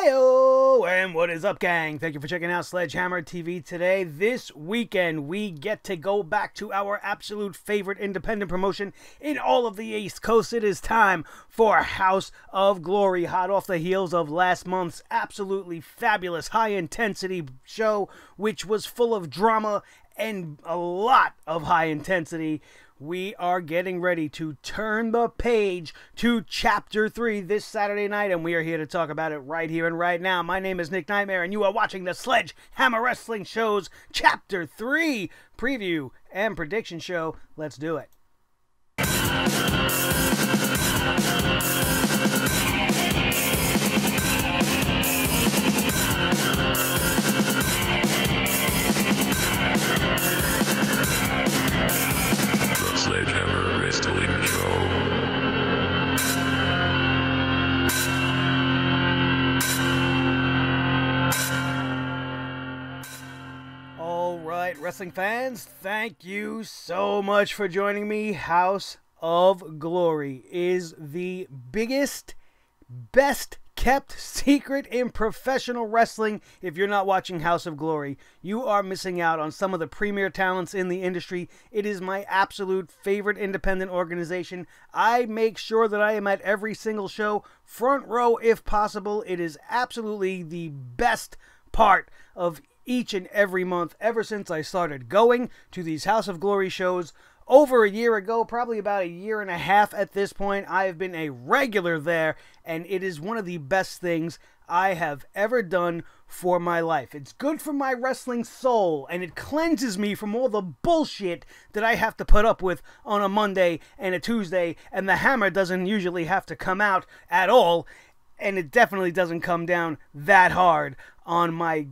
Heyo! And what is up, gang? Thank you for checking out Sledgehammer TV today. This weekend, we get to go back to our absolute favorite independent promotion in all of the East Coast. It is time for House of Glory, hot off the heels of last month's absolutely fabulous high-intensity show, which was full of drama and a lot of high intensity. We are getting ready to turn the page to Chapter 3 this Saturday night, and we are here to talk about it right here and right now. My name is Nick Nightmare, and you are watching the Sledgehammer Wrestling Show's Chapter 3 preview and prediction show. Let's do it. Sledgehammer Wrestling Show. All right, wrestling fans, thank you so much for joining me. House of Glory is the biggest, best kept secret in professional wrestling. If you're not watching House of Glory, you are missing out on some of the premier talents in the industry. It is my absolute favorite independent organization. I make sure that I am at every single show, front row if possible. It is absolutely the best part of each and every month ever since I started going to these House of Glory shows. Over a year ago, probably about a year and a half at this point, I have been a regular there, and it is one of the best things I have ever done for my life. It's good for my wrestling soul, and it cleanses me from all the bullshit that I have to put up with on a Monday and a Tuesday, and the hammer doesn't usually have to come out at all, and it definitely doesn't come down that hard on my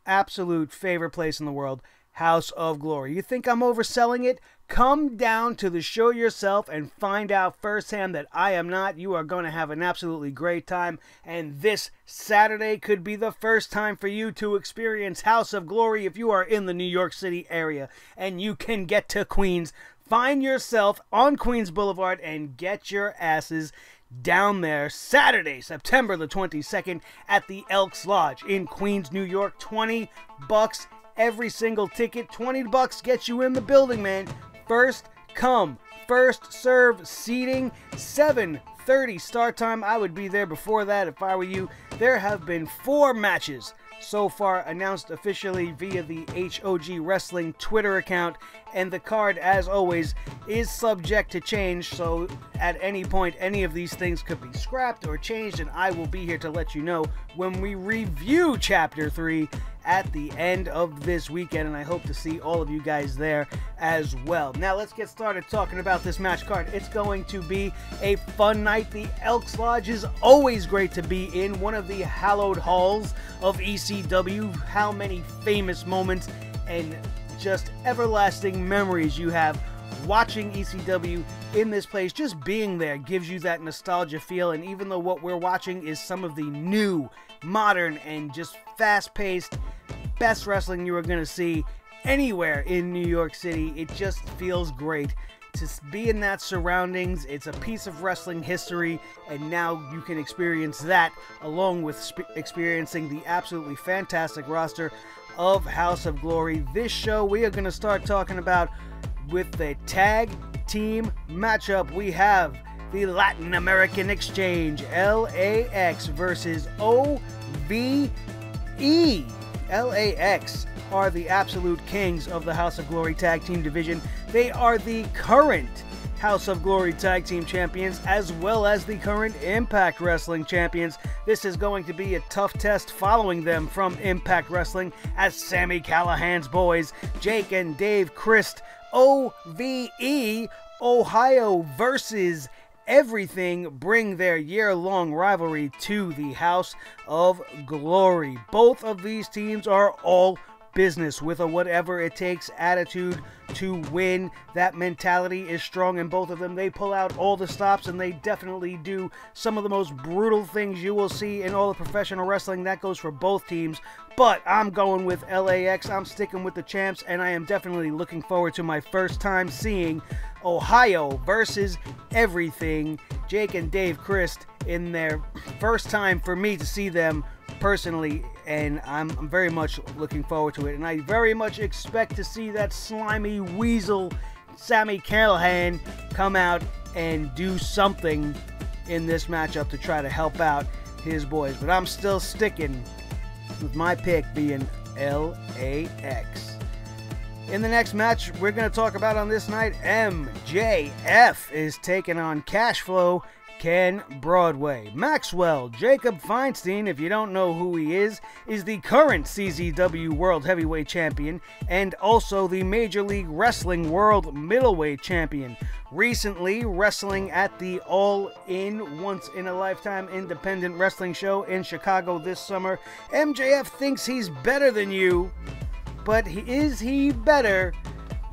absolute favorite place in the world, House of Glory. You think I'm overselling it? Come down to the show yourself and find out firsthand that I am not. You are going to have an absolutely great time, and this Saturday could be the first time for you to experience House of Glory if you are in the New York City area and you can get to Queens. Find yourself on Queens Boulevard and get your asses down there Saturday, September the 22nd at the Elks Lodge in Queens, New York. $20 every single ticket. $20 gets you in the building, man. First come, first serve seating. 7:30 start time. I would be there before that if I were you. There have been 4 matches so far announced officially via the HOG Wrestling Twitter account, and the card, as always, is subject to change, so at any point any of these things could be scrapped or changed, and I will be here to let you know when we review Chapter 3 at the end of this weekend, and I hope to see all of you guys there as well. Now let's get started talking about this match card. It's going to be a fun night. The Elks Lodge is always great to be in, one of the hallowed halls of ECW. How many famous moments and just everlasting memories you have watching ECW in this place. Just being there gives you that nostalgia feel, and even though what we're watching is some of the new, modern, and just fast-paced best wrestling you are going to see anywhere in New York City, it just feels great to be in that surroundings. It's a piece of wrestling history, and now you can experience that along with experiencing the absolutely fantastic roster of House of Glory. This show we are going to start talking about with the tag team matchup. We have the Latin American Exchange, LAX versus OVE. LAX are the absolute kings of the House of Glory Tag Team division. They are the current House of Glory Tag Team Champions, as well as the current Impact Wrestling Champions. This is going to be a tough test following them from Impact Wrestling, as Sami Callihan's boys, Jake and Dave Christ, OVE, Ohio versus Everything, bring their year-long rivalry to the House of Glory. Both of these teams are all business with a whatever it takes attitude to win. That mentality is strong in both of them. They pull out all the stops, and they definitely do some of the most brutal things you will see in all of professional wrestling. That goes for both teams, but I'm going with LAX. I'm sticking with the champs, and I am definitely looking forward to my first time seeing Ohio versus Everything Jake and Dave Christ in their first time for me to see them personally, and I'm very much looking forward to it. And I very much expect to see that slimy weasel Sami Callihan come out and do something in this matchup to try to help out his boys. But I'm still sticking with my pick being LAX. In the next match we're going to talk about on this night, MJF is taking on Cashflow Ken Broadway. Maxwell Jacob Feinstein, if you don't know who he is the current CZW World Heavyweight Champion and also the Major League Wrestling World Middleweight Champion. Recently wrestling at the All In Once in a Lifetime independent wrestling show in Chicago this summer. MJF thinks he's better than you, but is he better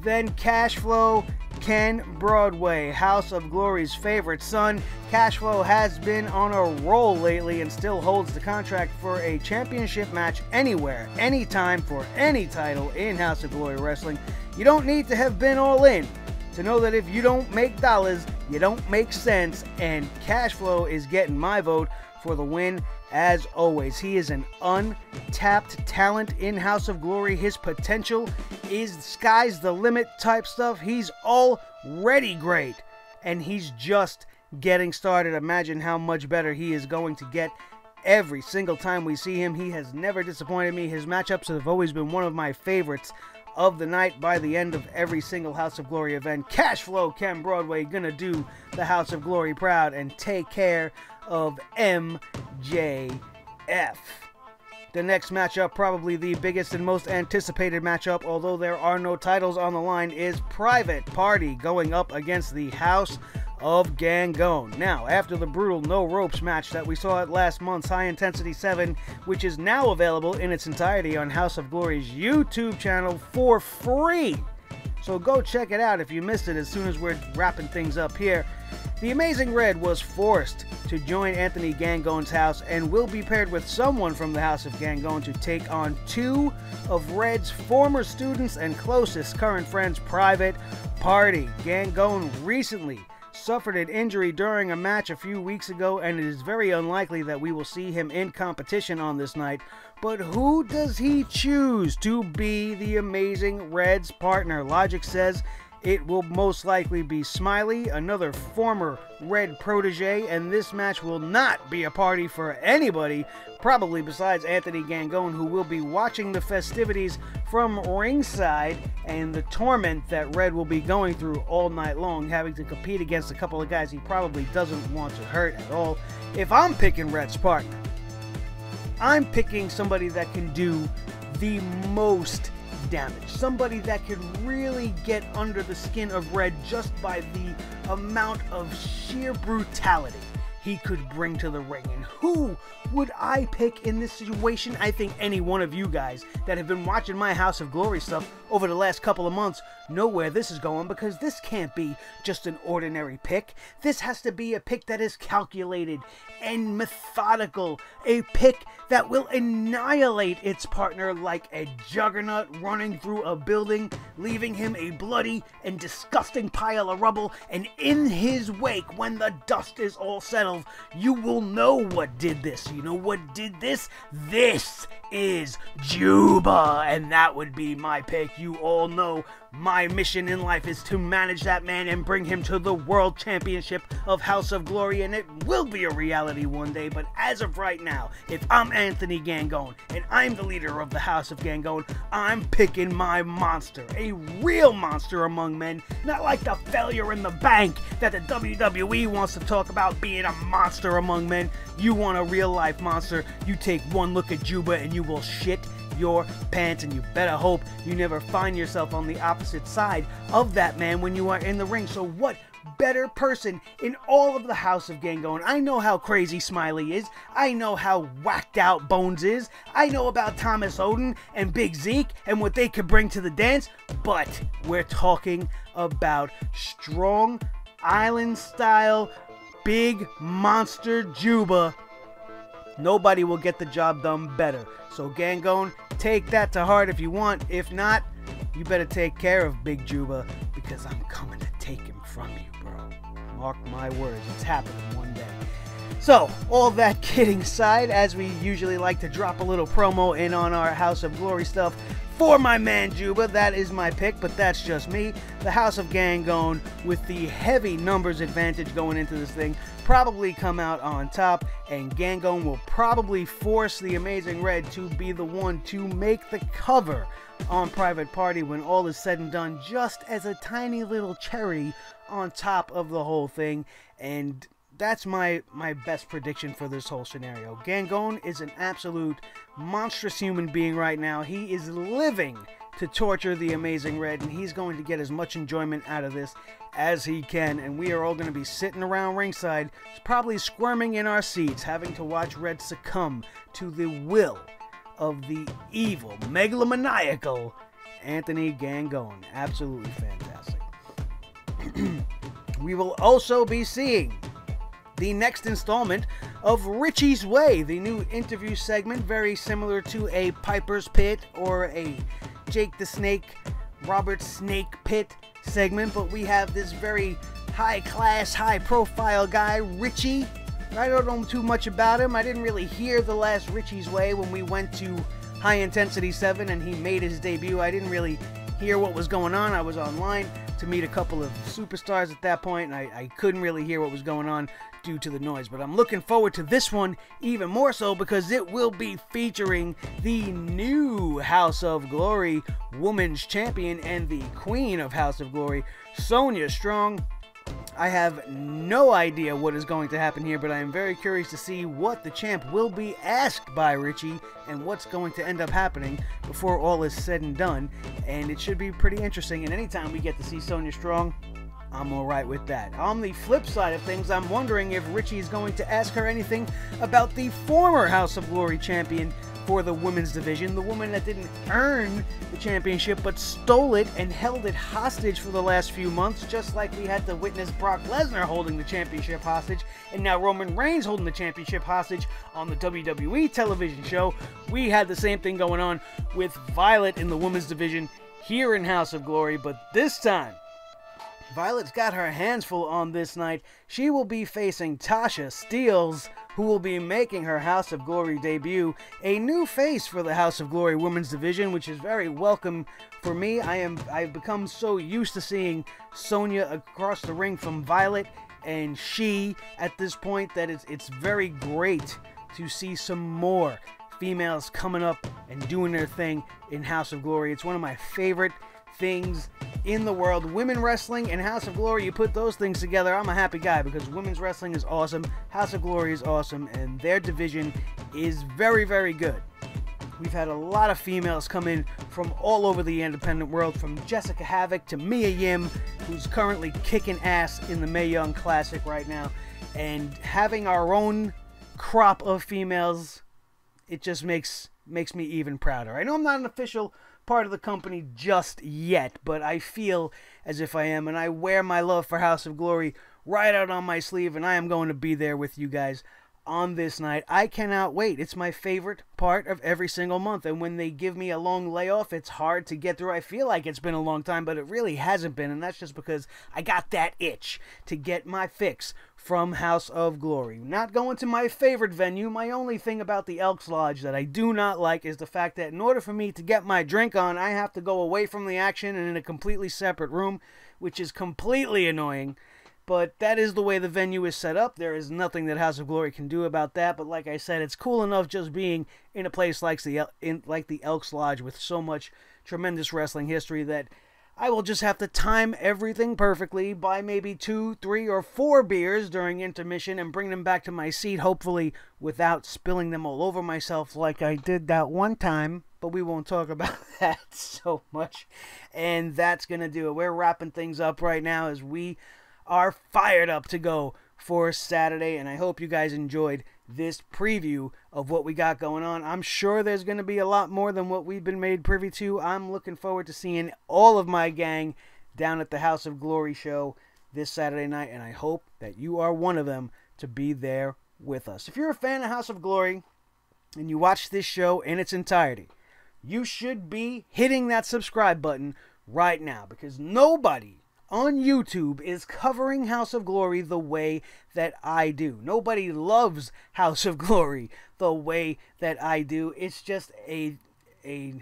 than Cashflow Ken Broadway, House of Glory's favorite son? Cashflow has been on a roll lately and still holds the contract for a championship match anywhere, anytime, for any title in House of Glory Wrestling. You don't need to have been all in to know that if you don't make dollars, you don't make sense, and Cashflow is getting my vote for the win. As always, he is an untapped talent in House of Glory. His potential is sky's the limit type stuff. He's already great, and he's just getting started. Imagine how much better he is going to get every single time we see him. He has never disappointed me. His matchups have always been one of my favorites of the night. By the end of every single House of Glory event, Cashflow Ken Broadway gonna do the House of Glory proud and take care of MJF. The next matchup, probably the biggest and most anticipated matchup, although there are no titles on the line, is Private Party going up against the House of Gangone. Now, after the brutal no ropes match that we saw at last month's High Intensity 7, which is now available in its entirety on House of Glory's YouTube channel for free, so go check it out if you missed it as soon as we're wrapping things up here. The Amazing Red was forced to join Anthony Gangone's house and will be paired with someone from the House of Gangone to take on two of Red's former students and closest current friends, Private Party. Gangone recently suffered an injury during a match a few weeks ago, and it is very unlikely that we will see him in competition on this night. But who does he choose to be the Amazing Red's partner? Logic says it will most likely be Smiley, another former Red protege, and this match will not be a party for anybody, probably besides Anthony Gangone, who will be watching the festivities from ringside and the torment that Red will be going through all night long, having to compete against a couple of guys he probably doesn't want to hurt at all. If I'm picking Red's partner, I'm picking somebody that can do the most damage, somebody that could really get under the skin of Red just by the amount of sheer brutality he could bring to the ring. And who would I pick in this situation? I think any one of you guys that have been watching my House of Glory stuff over the last couple of months know where this is going, because this can't be just an ordinary pick. This has to be a pick that is calculated and methodical, a pick that will annihilate its partner like a juggernaut running through a building, leaving him a bloody and disgusting pile of rubble, and in his wake, when the dust is all settled, you will know what did this. You know what did this? This is Juba, and that would be my pick. You all know my mission in life is to manage that man and bring him to the World Championship of House of Glory, and it will be a reality one day. But as of right now, if I'm Anthony Gangone and I'm the leader of the House of Gangone, I'm picking my monster, a real monster among men, not like the failure in the bank that the WWE wants to talk about being a monster among men. You want a real life monster, you take one look at Juba and you will shit your pants, and you better hope you never find yourself on the opposite side of that man when you are in the ring. So what better person in all of the House of Gangone? I know how crazy Smiley is. I know how whacked out Bones is. I know about Thomas Odin and Big Zeke and what they could bring to the dance. But we're talking about strong island style big monster Juba. Nobody will get the job done better. So Gangone, take that to heart if you want. If not, you better take care of Big Juba, because I'm coming to take him from you, bro. I'm Mark my words, it's happening one day. So, all that kidding aside, as we usually like to drop a little promo in on our House of Glory stuff, for my man Juba, that is my pick, but that's just me. The House of Gangone, with the heavy numbers advantage going into this thing, probably come out on top, and Gangone will probably force the Amazing Red to be the one to make the cover on Private Party when all is said and done, just as a tiny little cherry on top of the whole thing. And that's my best prediction for this whole scenario. Gangone is an absolute monstrous human being right now. He is living to torture the Amazing Red, and he's going to get as much enjoyment out of this as he can. And we are all going to be sitting around ringside, probably squirming in our seats, having to watch Red succumb to the will of the evil, megalomaniacal Anthony Gangone. Absolutely fantastic. We will also be seeing the next installment of Richie's Way, the new interview segment, very similar to a Piper's Pit or a Jake the Snake, Robert Snake Pit segment, but we have this very high-class, high-profile guy, Richie. I don't know too much about him. I didn't really hear the last Richie's Way when we went to High Intensity 7 and he made his debut. I didn't really hear what was going on. I was online to meet a couple of superstars at that point, and I couldn't really hear what was going on due to the noise. But I'm looking forward to this one even more so because it will be featuring the new House of Glory Women's Champion and the Queen of House of Glory, Sonya Strong. I have no idea what is going to happen here, but I am very curious to see what the champ will be asked by Richie and what's going to end up happening before all is said and done. And it should be pretty interesting, and anytime we get to see Sonya Strong, I'm alright with that. On the flip side of things, I'm wondering if Richie is going to ask her anything about the former House of Glory champion for the women's division, the woman that didn't earn the championship but stole it and held it hostage for the last few months, just like we had to witness Brock Lesnar holding the championship hostage, and now Roman Reigns holding the championship hostage on the WWE television show. We had the same thing going on with Violet in the women's division here in House of Glory, but this time Violet's got her hands full on this night. She will be facing Tasha Steelz, who will be making her House of Glory debut, a new face for the House of Glory women's division, which is very welcome for me. I've become so used to seeing Sonya across the ring from Violet and she at this point that it's very great to see some more females coming up and doing their thing in House of Glory. It's one of my favorite things in the world. Women wrestling and House of Glory, you put those things together, I'm a happy guy, because women's wrestling is awesome, House of Glory is awesome, and their division is very, very good. We've had a lot of females come in from all over the independent world, from Jessica Havoc to Mia Yim, who's currently kicking ass in the Mae Young Classic right now, and having our own crop of females, it just makes me even prouder. I know I'm not an official part of the company just yet, but I feel as if I am, and I wear my love for House of Glory right out on my sleeve, and I am going to be there with you guys on this night. I cannot wait. It's my favorite part of every single month, and when they give me a long layoff, it's hard to get through. I feel like it's been a long time, but it really hasn't been, and that's just because I got that itch to get my fix from House of Glory. Not going to my favorite venue. My only thing about the Elks Lodge that I do not like is the fact that in order for me to get my drink on, I have to go away from the action and in a completely separate room, which is completely annoying. But that is the way the venue is set up. There is nothing that House of Glory can do about that. But like I said, it's cool enough just being in a place like the Elks Lodge with so much tremendous wrestling history that I will just have to time everything perfectly, buy maybe 2, 3, or 4 beers during intermission and bring them back to my seat, hopefully without spilling them all over myself like I did that one time. But we won't talk about that so much. And that's going to do it. We're wrapping things up right now as we are fired up to go for Saturday, and I hope you guys enjoyed this preview of what we got going on. I'm sure there's going to be a lot more than what we've been made privy to. I'm looking forward to seeing all of my gang down at the House of Glory show this Saturday night, and I hope that you are one of them to be there with us. If you're a fan of House of Glory and you watch this show in its entirety, you should be hitting that subscribe button right now, because nobody on YouTube is covering House of Glory the way that I do. Nobody loves House of Glory the way that I do. It's just a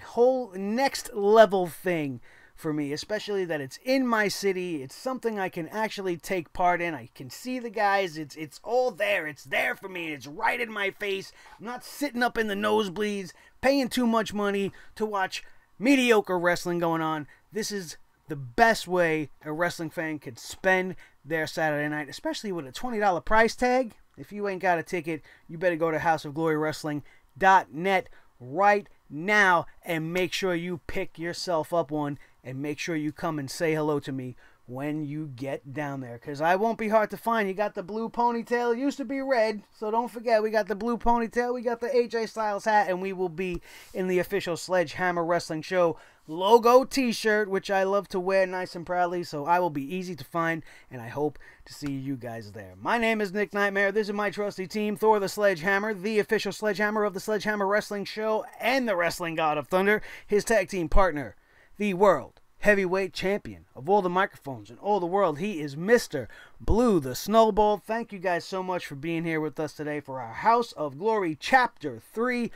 whole next level thing for me, especially that it's in my city. It's something I can actually take part in. I can see the guys. It's all there. It's there for me. It's right in my face. I'm not sitting up in the nosebleeds paying too much money to watch mediocre wrestling going on. This is the best way a wrestling fan could spend their Saturday night, especially with a $20 price tag. If you ain't got a ticket, you better go to houseofglorywrestling.net right now and make sure you pick yourself up one, and make sure you come and say hello to me when you get down there, because I won't be hard to find. You got the blue ponytail. It used to be red, so don't forget, we got the blue ponytail, we got the AJ Styles hat, and we will be in the official Sledgehammer Wrestling Show logo t-shirt, which I love to wear nice and proudly, so I will be easy to find, and I hope to see you guys there. My name is Nick Nightmare. This is my trusty team, Thor the Sledgehammer, the official Sledgehammer of the Sledgehammer Wrestling Show, and the Wrestling God of Thunder, his tag team partner, the world heavyweight champion of all the microphones in all the world. He is Mr. Blue the Snowball. Thank you guys so much for being here with us today for our House of Glory Chapter 3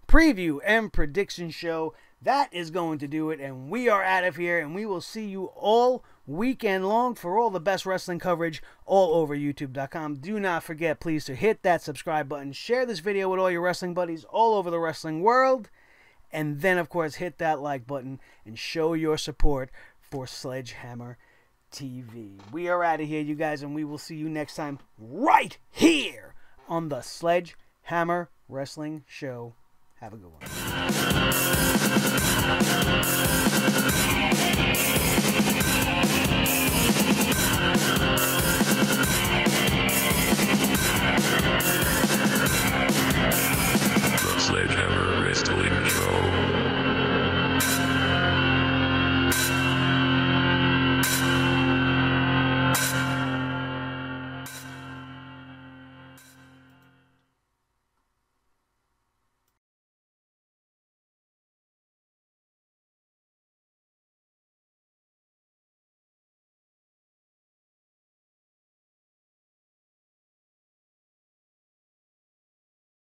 preview and prediction show. That is going to do it, and we are out of here, and we will see you all weekend long for all the best wrestling coverage all over youtube.com. Do not forget, please, to hit that subscribe button, share this video with all your wrestling buddies all over the wrestling world, and then, of course, hit that like button and show your support for Sledgehammer TV. We are out of here, you guys, and we will see you next time right here on the Sledgehammer Wrestling Show. Have a good one.